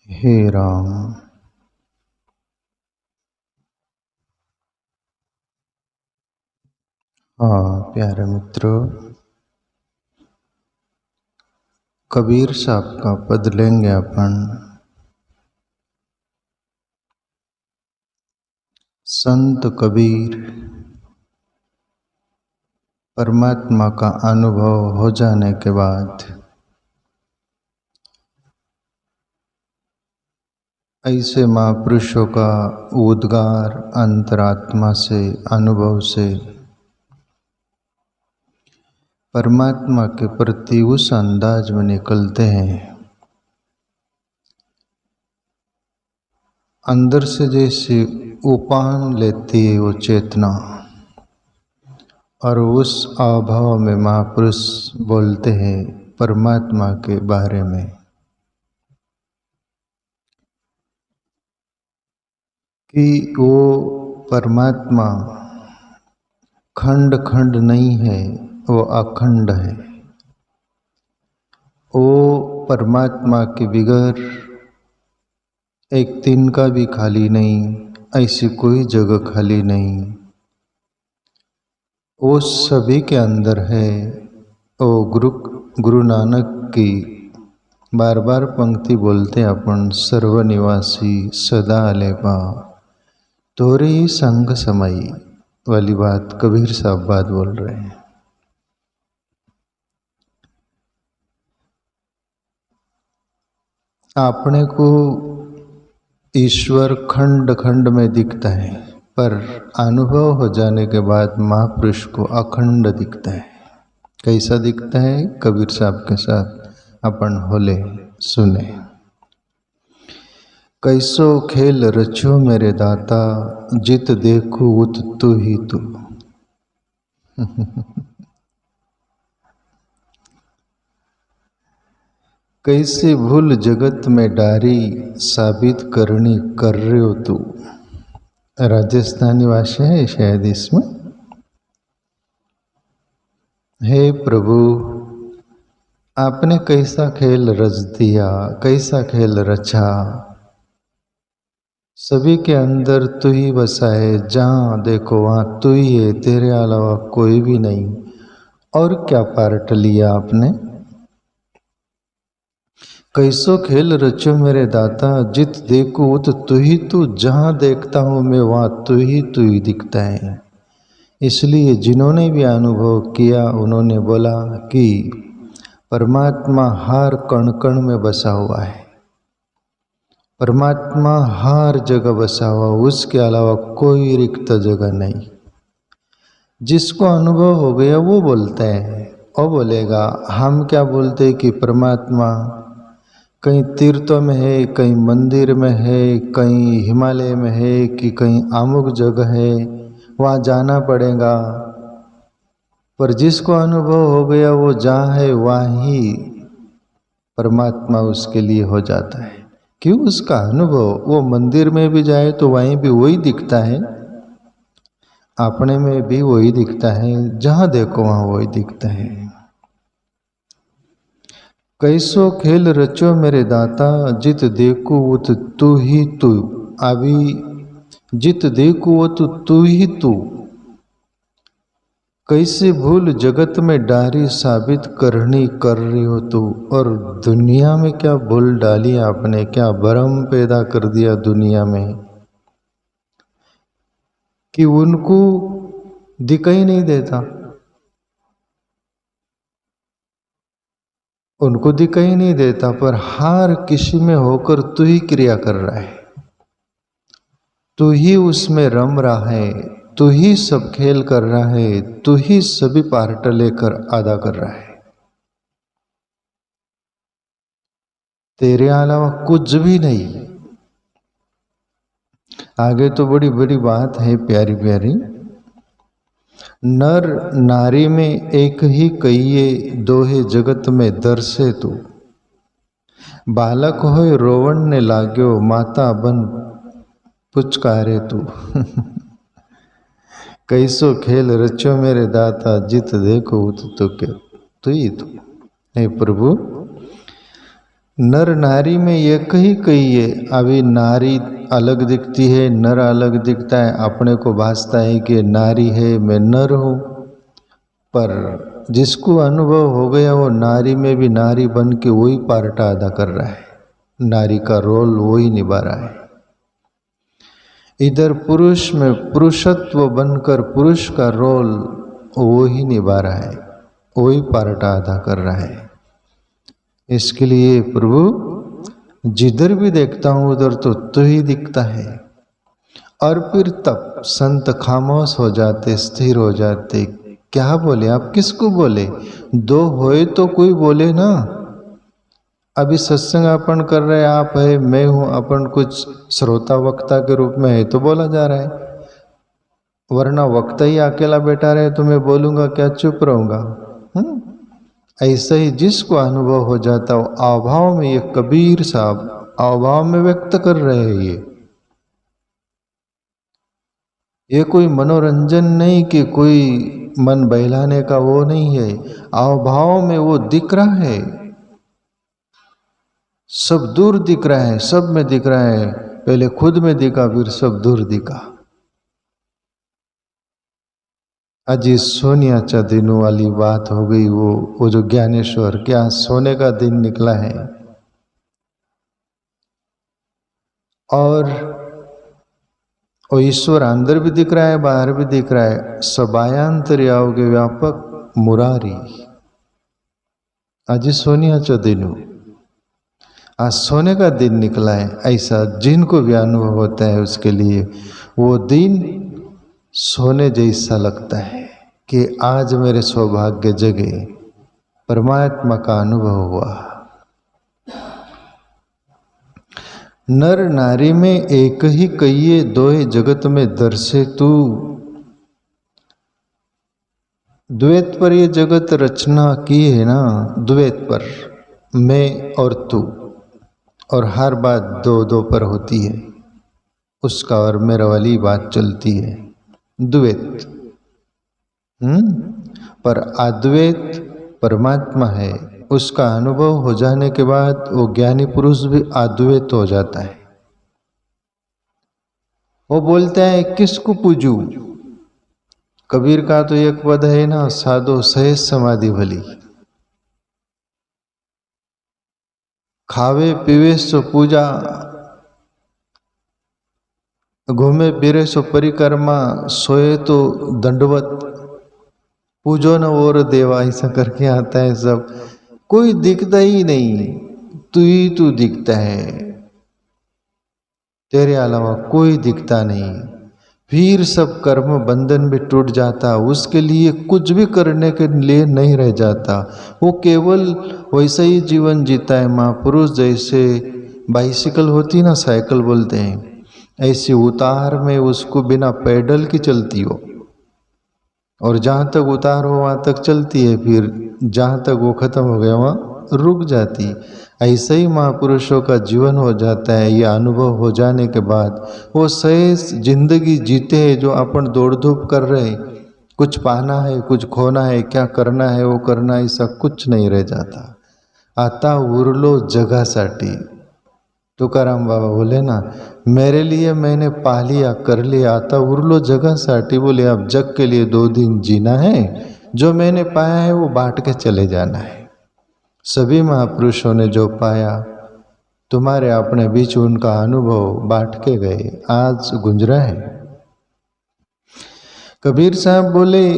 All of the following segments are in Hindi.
हे राम। हाँ प्यारे मित्रों, कबीर साहब का पद लेंगे अपन। संत कबीर परमात्मा का अनुभव हो जाने के बाद ऐसे महापुरुषों का उद्गार अंतरात्मा से, अनुभव से परमात्मा के प्रति उस अंदाज में निकलते हैं, अंदर से जैसे उपान लेती है वो चेतना, और उस अभाव में महापुरुष बोलते हैं परमात्मा के बारे में कि वो परमात्मा खंड खंड नहीं है, वो अखंड है। वो परमात्मा के बिगर एक तिनका भी खाली नहीं, ऐसी कोई जगह खाली नहीं, वो सभी के अंदर है। वो गुरु नानक की बार बार पंक्ति बोलते अपन, सर्वनिवासी सदा अलेपा तोरे ही संग समाई वाली बात कबीर साहब बात बोल रहे हैं। अपने को ईश्वर खंड खंड में दिखता है, पर अनुभव हो जाने के बाद महापुरुष को अखंड दिखता है। कैसा दिखता है? कबीर साहब के साथ अपन होले सुने। कैसो खेल रचो मेरे दाता, जित देखूं उत तू ही तू। कैसे भूल जगत में डारी, साबित करनी कर रहे हो तू। राजस्थानी भाषा है शायद इसमें। हे प्रभु, आपने कैसा खेल रच दिया, कैसा खेल रचा। सभी के अंदर तू ही बसा है, जहाँ देखो वहाँ तू ही है, तेरे अलावा कोई भी नहीं। और क्या पार्ट लिया आपने? कैसो खेल रचो मेरे दाता, जित देखो उत तू ही तू। जहाँ देखता हूँ मैं वहाँ तू ही दिखता है। इसलिए जिन्होंने भी अनुभव किया उन्होंने बोला कि परमात्मा हर कण कण में बसा हुआ है, परमात्मा हर जगह बसा हुआ, उसके अलावा कोई रिक्त जगह नहीं। जिसको अनुभव हो गया वो बोलता है और बोलेगा। हम क्या बोलते हैं कि परमात्मा कहीं तीर्थों में है, कहीं मंदिर में है, कहीं हिमालय में है, कि कहीं अमुक जगह है, वहाँ जाना पड़ेगा। पर जिसको अनुभव हो गया वो जहाँ है वहाँ ही परमात्मा उसके लिए हो जाता है। क्यों? उसका अनुभव। वो मंदिर में भी जाए तो वहीं भी वही दिखता है, अपने में भी वही दिखता है, जहाँ देखो वहाँ वही दिखता है। कैसो खेल रचो मेरे दाता, जित देखो उत तू ही तू। अभी जित देखो वो तू ही तू। कैसे भूल जगत में डारी, साबित करनी कर रही हो तू। और दुनिया में क्या भूल डाली आपने, क्या भ्रम पैदा कर दिया दुनिया में कि उनको दिखाई नहीं देता, उनको दिखाई नहीं देता, पर हर किसी में होकर तू ही क्रिया कर रहा है, तू ही उसमें रम रहा है, तू ही सब खेल कर रहा है, तू ही सभी पार्ट लेकर अदा कर रहा है। तेरे अलावा कुछ भी नहीं। आगे तो बड़ी बड़ी बात है, प्यारी प्यारी। नर नारी में एक ही कहिए, दोहे जगत में दर्शे तू। बालक होय रोवण ने लाग्यो, माता बन पुचकारे तू। कैसो खेल रचो मेरे दाता, जित देखो उत तू के तू ही तू। हे प्रभु, नर नारी में एक ही कहिए, अभी नारी अलग दिखती है, नर अलग दिखता है, अपने को भासता है कि नारी है मैं नर हूँ, पर जिसको अनुभव हो गया वो नारी में भी नारी बन के वही पार्ट अदा कर रहा है, नारी का रोल वही निभा रहा है। इधर पुरुष में पुरुषत्व बनकर पुरुष का रोल वही निभा रहा है, वही पार्ट अदा कर रहा है। इसके लिए प्रभु जिधर भी देखता हूँ उधर तो तू ही दिखता है। और फिर तब संत खामोश हो जाते, स्थिर हो जाते। क्या बोले, आप किसको बोले? दो होए तो कोई बोले ना। अभी सत्संग अपन कर रहे हैं, आप है मैं हूँ, अपन कुछ श्रोता वक्ता के रूप में है तो बोला जा रहा है, वरना वक्ता ही अकेला बैठा रहे तो मैं बोलूँगा क्या, चुप रहूँगा? ऐसा ही जिसको अनुभव हो जाता हो अभाव में, ये कबीर साहब अभाव में व्यक्त कर रहे हैं। ये कोई मनोरंजन नहीं कि कोई मन बहलाने का वो नहीं है, अभाव में वो दिख रहा है, सब दूर दिख रहा है, सब में दिख रहा है। पहले खुद में दिखा फिर सब दूर दिखा। अजी सोनियाचा दिनों वाली बात हो गई। वो जो ज्ञानेश्वर, क्या सोने का दिन निकला है। और वो ईश्वर अंदर भी दिख रहा है, बाहर भी दिख रहा है। सबायांतरी आओगे व्यापक मुरारी। अजी सोनियाचा दिनों, आज सोने का दिन निकला है। ऐसा जिनको भी अनुभव होता है उसके लिए वो दिन सोने जैसा लगता है कि आज मेरे सौभाग्य जगे, परमात्मा का अनुभव हुआ। नर नारी में एक ही कहिए, दोहे जगत में दर्शे तू। द्वैत पर ये जगत रचना की है ना, द्वैत पर, मैं और तू, और हर बात दो दो पर होती है, उसका और मेरा वाली बात चलती है, द्वैत। पर अद्वैत परमात्मा है, उसका अनुभव हो जाने के बाद वो ज्ञानी पुरुष भी अद्वैत हो जाता है। वो बोलता है किसको पूजूं? कबीर का तो एक पद है ना, साधो सहज समाधि भली। खावे पीवे सो पूजा, घूमे फिरे सो परिक्रमा, सोए तो दंडवत, पूजो न और देवा, ऐसा करके आता है सब। कोई दिखता ही नहीं, तू ही तू दिखता है, तेरे अलावा कोई दिखता नहीं। फिर सब कर्म बंधन भी टूट जाता, उसके लिए कुछ भी करने के लिए नहीं रह जाता। वो केवल वैसा ही जीवन जीता है, महापुरुष जैसे बाइसिकल होती ना, साइकिल बोलते हैं, ऐसी उतार में उसको बिना पैडल की चलती हो, और जहाँ तक उतार हो वहाँ तक चलती है, फिर जहाँ तक वो खत्म हो गया वहाँ रुक जाती। ऐसे ही महापुरुषों का जीवन हो जाता है। ये अनुभव हो जाने के बाद वो सहज जिंदगी जीते हैं। जो अपन दौड़ धूप कर रहे हैं, कुछ पाना है, कुछ खोना है, क्या करना है वो करना, ऐसा कुछ नहीं रह जाता। आता उरलो जगासाठी। तुकाराम बाबा बोले ना, मेरे लिए मैंने पा लिया, कर लिया, आता उरलो जगासाठी। बोले अब जग के लिए 2 दिन जीना है, जो मैंने पाया है वो बांट के चले जाना है। सभी महापुरुषों ने जो पाया तुम्हारे अपने बीच उनका अनुभव बांट के गए, आज गुंजरा है। कबीर साहब बोले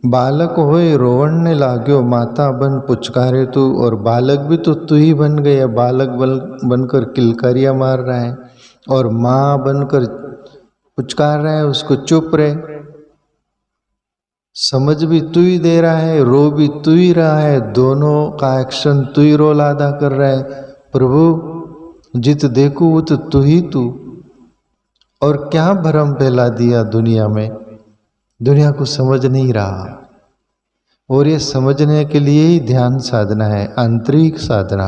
बालक होए रोवणने लाग्यो, माता बन पुचकारे तू। और बालक भी तो तू ही बन गया, बालक बनकर किलकारियाँ मार रहा है, और माँ बनकर पुचकार रहा है उसको, चुप रहे। समझ भी तू ही दे रहा है, रो भी तू ही रहा है, दोनों का एक्शन तू ही रोल अदा कर रहा है। प्रभु जित देखूं वो तो तू ही तू। और क्या भ्रम फैला दिया दुनिया में, दुनिया को समझ नहीं रहा। और ये समझने के लिए ही ध्यान साधना है, आंतरिक साधना।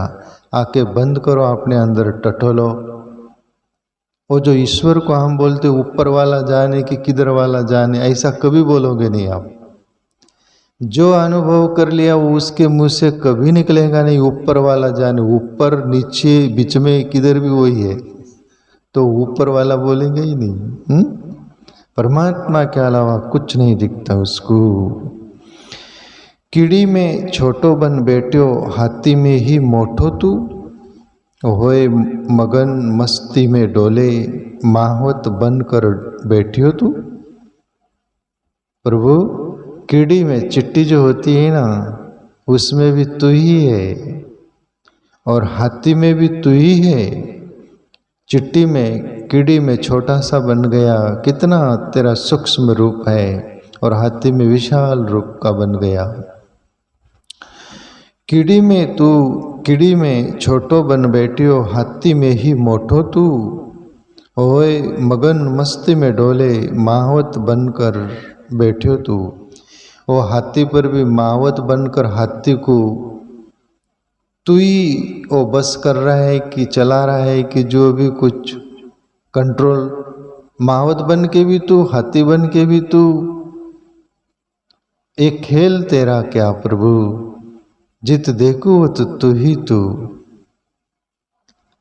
आके बंद करो, अपने अंदर टटोलो। वो जो ईश्वर को हम बोलते ऊपर वाला जाने कि किधर वाला जाने, ऐसा कभी बोलोगे नहीं आप। जो अनुभव कर लिया वो उसके मुंह से कभी निकलेगा नहीं। ऊपर वाला जाने, ऊपर नीचे बीच में किधर भी वही है, तो ऊपर वाला बोलेंगे ही नहीं। परमात्मा के अलावा कुछ नहीं दिखता उसको। कीड़ी में छोटो बन बैठो, हाथी में ही मोठो तू, होए मगन मस्ती में डोले, माहौत बन कर बैठियो तू। प्रभु, कीड़ी में चिट्टी जो होती है ना, उसमें भी तू ही है, और हाथी में भी तू ही है। चिट्टी में, कीड़ी में छोटा सा बन गया, कितना तेरा सूक्ष्म रूप है, और हाथी में विशाल रूप का बन गया। कीड़ी में तू, कीड़ी में छोटो बन बैठियो, हाथी में ही मोठो तू, ओए मगन मस्ती में डोले, माहौत बनकर बैठियो तू। वो हाथी पर भी माहौत बनकर हाथी को तू ही वो बस कर रहा है कि चला रहा है, कि जो भी कुछ कंट्रोल, माहौत बन के भी तू, हाथी बन के भी तू। एक खेल तेरा क्या प्रभु, जित देखो वो तो तू ही तू।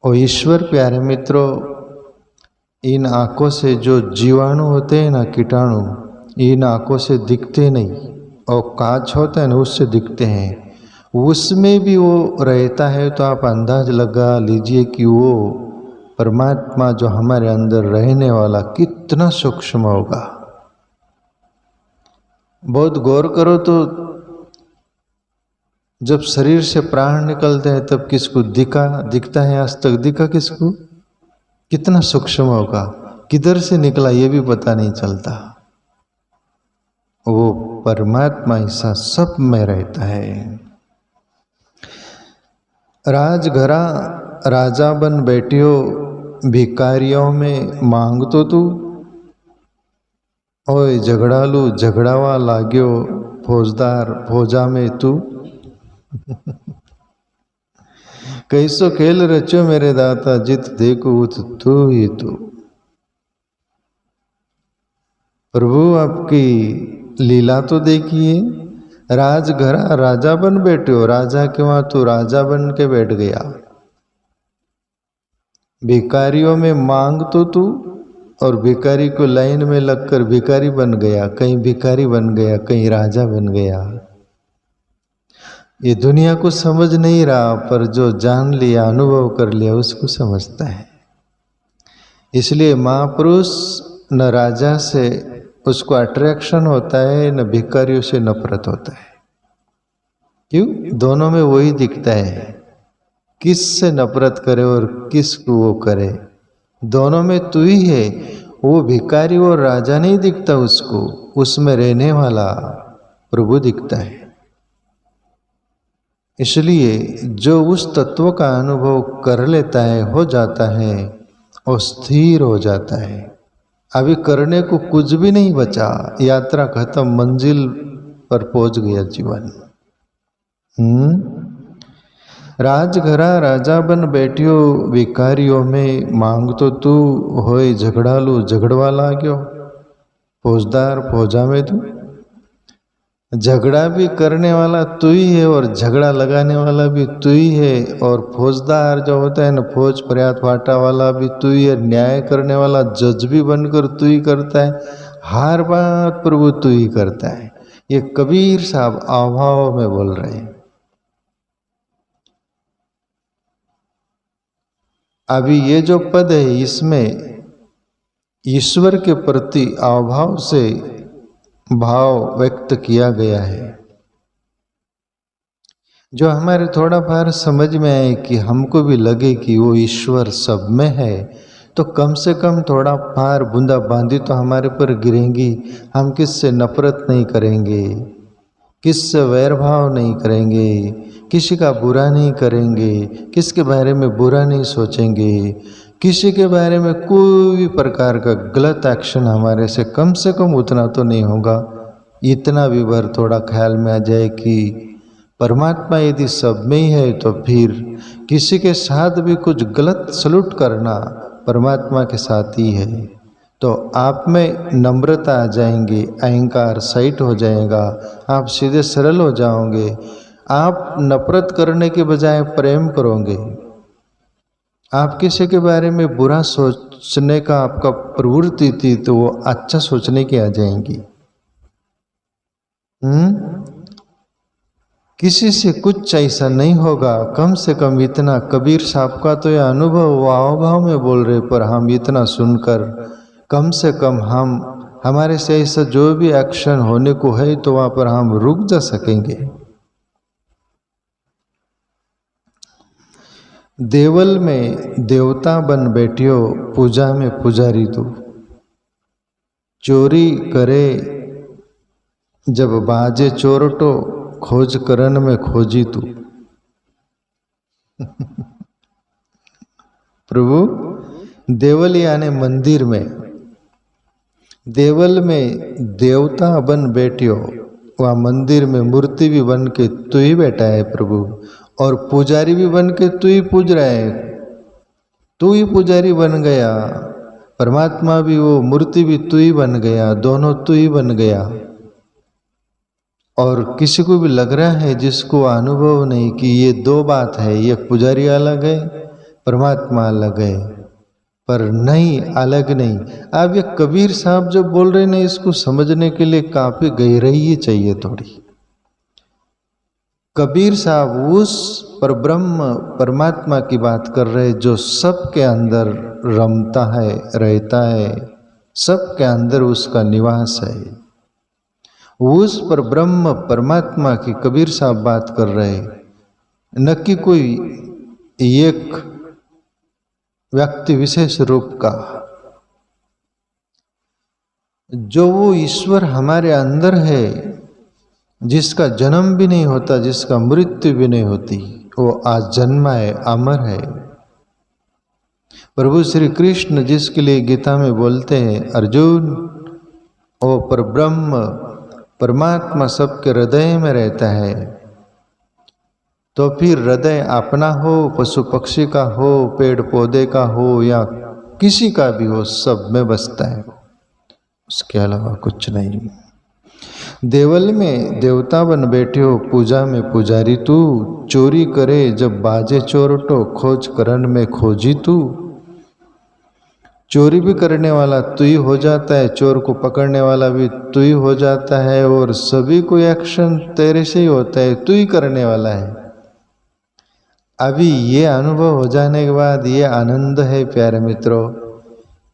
ओ ईश्वर प्यारे मित्रों, इन आंखों से जो जीवाणु होते हैं ना, कीटाणु, इन आंखों से दिखते नहीं, और कांच होता है ना उससे दिखते हैं। उसमें भी वो रहता है, तो आप अंदाज लगा लीजिए कि वो परमात्मा जो हमारे अंदर रहने वाला कितना सूक्ष्म होगा। बहुत गौर करो तो जब शरीर से प्राण निकलते हैं तब किसको दिखता है? आज तक दिखा किसको? कितना सूक्ष्म होगा, किधर से निकला ये भी पता नहीं चलता। वो परमात्मा ऐसा सब में रहता है। राजघरा राजा बन बैठियो, भिकारियों में मांग तो तू, ओए झगड़ालू झगड़ावा लाग्यो, फौजदार फौजा में तू। कैसो खेल रचो मेरे दाता, जित देखो उत तू ही तू। प्रभु आपकी लीला तो देखिए। राजघरा राजा बन बैठे हो, राजा के वहां तू राजा बन के बैठ गया। भिखारियों में मांग तो तू, और भिखारी को लाइन में लगकर भिखारी बन गया। कहीं भिखारी बन गया, कहीं राजा बन गया। ये दुनिया को समझ नहीं रहा, पर जो जान लिया, अनुभव कर लिया, उसको समझता है। इसलिए महापुरुष न राजा से उसको अट्रैक्शन होता है, न भिखारियों से नफरत होता है। क्यों? दोनों में वही दिखता है, किस से नफरत करे और किस को वो करे। दोनों में तू ही है। वो भिखारी और राजा नहीं दिखता उसको, उसमें रहने वाला प्रभु दिखता है। इसलिए जो उस तत्व का अनुभव कर लेता है, हो जाता है, और स्थिर हो जाता है। अभी करने को कुछ भी नहीं बचा, यात्रा खत्म, मंजिल पर पहुंच गया जीवन। राजघरा राजा बन बैठियो, भिखारियों में मांग तो तू, होए झगड़ालू झगड़वा लाग्यो, फौजदार फौजा में तू। झगड़ा भी करने वाला तू ही है, और झगड़ा लगाने वाला भी तू ही है, और फौजदार जो होता है ना, फौज पर्यात वाटा वाला भी तू ही है, न्याय करने वाला जज भी बनकर तू ही करता है। हर बात प्रभु तू ही करता है। ये कबीर साहब अभाव में बोल रहे हैं। अभी ये जो पद है, इसमें ईश्वर के प्रति अभाव से भाव व्यक्त किया गया है, जो हमारे थोड़ा बार समझ में आए, कि हमको भी लगे कि वो ईश्वर सब में है, तो कम से कम थोड़ा बार बूंदा बांदी तो हमारे पर गिरेंगी। हम किससे नफरत नहीं करेंगे, किससे वैर भाव नहीं करेंगे, किसी का बुरा नहीं करेंगे, किसके बारे में बुरा नहीं सोचेंगे, किसी के बारे में कोई भी प्रकार का गलत एक्शन हमारे से कम उतना तो नहीं होगा। इतना भी भर थोड़ा ख्याल में आ जाए कि परमात्मा यदि सब में ही है, तो फिर किसी के साथ भी कुछ गलत सलूट करना परमात्मा के साथ ही है। तो आप में नम्रता आ जाएंगी, अहंकार साइट हो जाएगा, आप सीधे सरल हो जाओगे। आप नफरत करने के बजाय प्रेम करोगे। आप किसी के बारे में बुरा सोचने का आपका प्रवृत्ति थी तो वो अच्छा सोचने की आ जाएंगी। किसी से कुछ ऐसा नहीं होगा। कम से कम इतना कबीर साहब का तो यह अनुभव वो हाव में बोल रहे, पर हम इतना सुनकर कम से कम हम हमारे से ऐसा जो भी एक्शन होने को है तो वहां पर हम रुक जा सकेंगे। देवल में देवता बन बैठियो, पूजा में पुजारी तू। चोरी करे जब बाजे चोरटो, खोज करन में खोजी तू। प्रभु देवल यानी मंदिर में, देवल में देवता बन बैठियो, वह मंदिर में मूर्ति भी बन के तू ही बैठा है प्रभु, और पुजारी भी बन के तू ही पूज रहा है। तू ही पुजारी बन गया, परमात्मा भी वो मूर्ति भी तू ही बन गया, दोनों तू ही बन गया। और किसी को भी लग रहा है जिसको अनुभव नहीं कि ये दो बात है, ये पुजारी अलग है, परमात्मा अलग है, पर नहीं, अलग नहीं। अब ये कबीर साहब जो बोल रहे हैं इसको समझने के लिए काफी गहराई चाहिए थोड़ी। कबीर साहब उस परब्रह्म परमात्मा की बात कर रहे जो सबके अंदर रमता है, रहता है, सबके अंदर उसका निवास है। उस परब्रह्म परमात्मा की कबीर साहब बात कर रहे, न कि कोई एक व्यक्ति विशेष रूप का। जो वो ईश्वर हमारे अंदर है, जिसका जन्म भी नहीं होता, जिसका मृत्यु भी नहीं होती, वो आज जन्मा है, अमर है। प्रभु श्री कृष्ण जिसके लिए गीता में बोलते हैं, अर्जुन वो परब्रह्म परमात्मा सबके हृदय में रहता है। तो फिर हृदय अपना हो, पशु पक्षी का हो, पेड़ पौधे का हो या किसी का भी हो, सब में बसता है, उसके अलावा कुछ नहीं। देवल में देवता बन बैठे हो, पूजा में पुजारी तू। चोरी करे जब बाजे चोरटो, खोज करन में खोजी तू। चोरी भी करने वाला तू ही हो जाता है, चोर को पकड़ने वाला भी तू ही हो जाता है, और सभी को एक्शन तेरे से ही होता है, तू ही करने वाला है। अभी ये अनुभव हो जाने के बाद ये आनंद है प्यारे मित्रों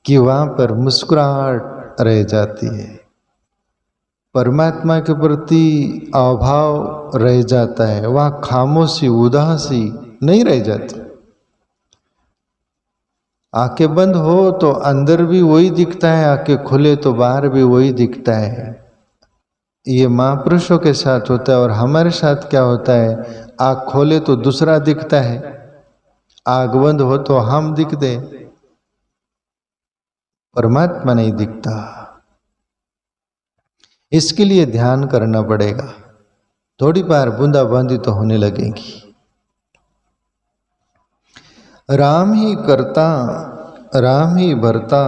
कि वहाँ पर मुस्कुराहट रह जाती है, परमात्मा के प्रति अभाव रह जाता है, वहाँ खामोशी उदासी नहीं रह जाती। आंखें बंद हो तो अंदर भी वही दिखता है, आंखें खुले तो बाहर भी वही दिखता है। ये महापुरुषों के साथ होता है, और हमारे साथ क्या होता है, आँख खोले तो दूसरा दिखता है, आँख बंद हो तो हम दिख दे, परमात्मा नहीं दिखता। इसके लिए ध्यान करना पड़ेगा, थोड़ी बार बूंदाबांदी तो होने लगेगी। राम ही करता राम ही भरता,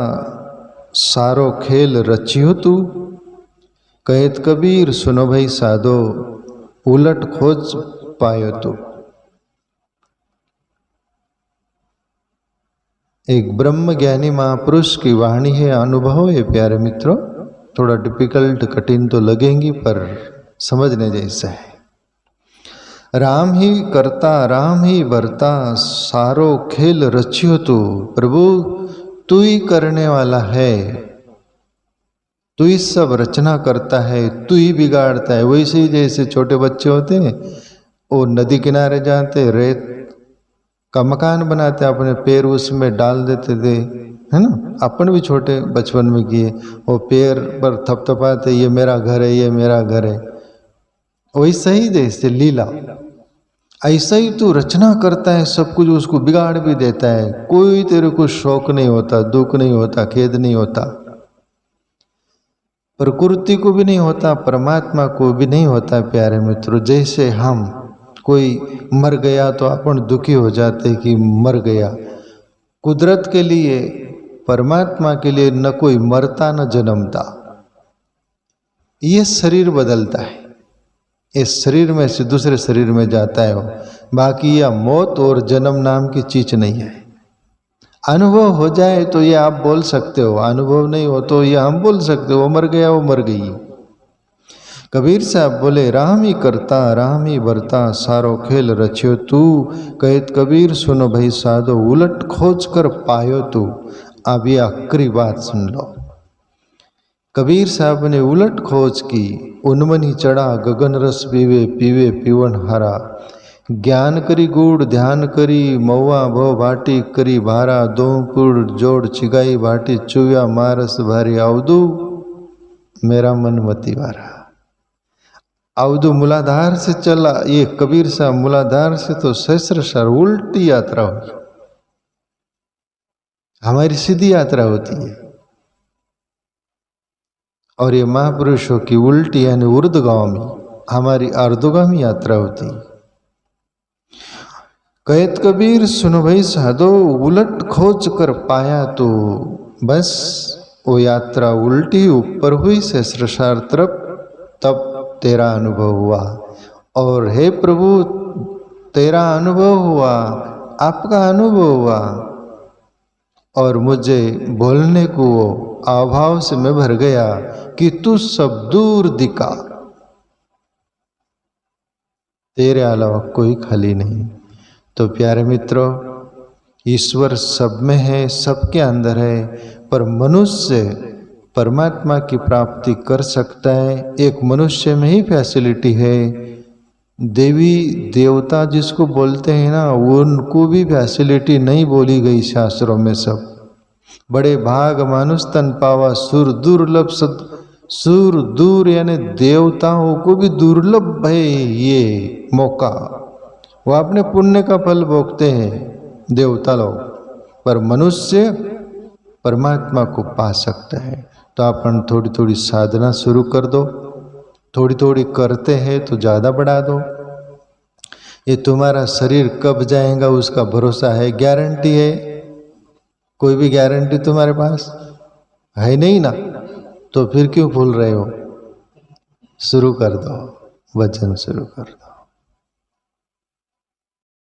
सारो खेल रचियो तू। कहत कबीर सुनो भाई साधो, उलट खोज पायो तू। एक ब्रह्म ज्ञानी महापुरुष की वाणी है, अनुभव है प्यारे मित्रों। थोड़ा डिफिकल्ट कठिन तो लगेंगी पर समझने जैसा है। राम ही करता राम ही भरता, सारो खेल रचियो तू। प्रभु तू ही करने वाला है, तू ही सब रचना करता है, तू ही बिगाड़ता है। वैसे ही जैसे छोटे बच्चे होते हैं, वो नदी किनारे जाते, रेत का मकान बनाते, अपने पैर उसमें डाल देते थे, है ना। अपन भी छोटे बचपन में किए, वो पैर पर थपथपाते, ये मेरा घर है, ये मेरा घर है। वैसा ही जैसे लीला, ऐसा ही तू रचना करता है, सब कुछ उसको बिगाड़ भी देता है। कोई तेरे को शौक नहीं होता, दुख नहीं होता, खेद नहीं होता, प्रकृति को भी नहीं होता, परमात्मा को भी नहीं होता। प्यारे मित्रों, जैसे हम कोई मर गया तो अपन दुखी हो जाते कि मर गया। कुदरत के लिए परमात्मा के लिए न कोई मरता न जन्मता, ये शरीर बदलता है, इस शरीर में से दूसरे शरीर में जाता है वो, बाकी यह मौत और जन्म नाम की चीज नहीं है। अनुभव हो जाए तो ये आप बोल सकते हो, अनुभव नहीं हो तो ये हम बोल सकते हो, वो मर गया वो मर गई। कबीर साहब बोले राम ही करता राम ही बरता सारो खेल रचियो तू, कहत कबीर सुनो भाई साधो उलट खोज कर पायो तू। अब ये आखिरी बात सुन लो। कबीर साहब ने उलट खोज की, उन्मनी चढ़ा गगन रस पीवे पीवे पीवन हारा, ज्ञान करी गूढ़ ध्यान करी मऊआ भो भाटी करी भारा, दो पुड़ जोड़ चिगाई भाटी चुव्या मारस भारी अवधु मेरा मन मती वारा। अवधु मूलाधार से चला, ये कबीर साहब मूलाधार से तो सहस्त्रशार उल्टी यात्रा हुई, हमारी सीधी यात्रा होती है और ये महापुरुषों की उल्टी यानी ऊर्ध्वगामी, हमारी अर्धगामी यात्रा होती है। कहत कबीर सुनो भाई साधो उलट खोज कर पाया तो, बस वो यात्रा उल्टी ऊपर हुई सहस्त्रशार तरफ, तब तेरा अनुभव हुआ। और हे प्रभु तेरा अनुभव हुआ, आपका अनुभव हुआ और मुझे बोलने को अभाव से मैं भर गया कि तू सब दूर दिखा, तेरे अलावा कोई खाली नहीं। तो प्यारे मित्रों, ईश्वर सब में है, सबके अंदर है, पर मनुष्य परमात्मा की प्राप्ति कर सकता है। एक मनुष्य में ही फैसिलिटी है। देवी देवता जिसको बोलते हैं ना, उनको भी फैसिलिटी नहीं बोली गई शास्त्रों में। सब बड़े भाग मानुष तन पावा सुर दुर्लभ सद, सुर दूर यानी देवताओं को भी दुर्लभ है ये मौका, वो अपने पुण्य का फल भोगते हैं देवता लोग, पर मनुष्य परमात्मा को पा सकता है। तो अपन थोड़ी थोड़ी साधना शुरू कर दो, थोड़ी थोड़ी करते हैं तो ज़्यादा बढ़ा दो। ये तुम्हारा शरीर कब जाएगा उसका भरोसा है, गारंटी है? कोई भी गारंटी तुम्हारे पास है नहीं ना, तो फिर क्यों भूल रहे हो? शुरू कर दो, वचन शुरू कर दो।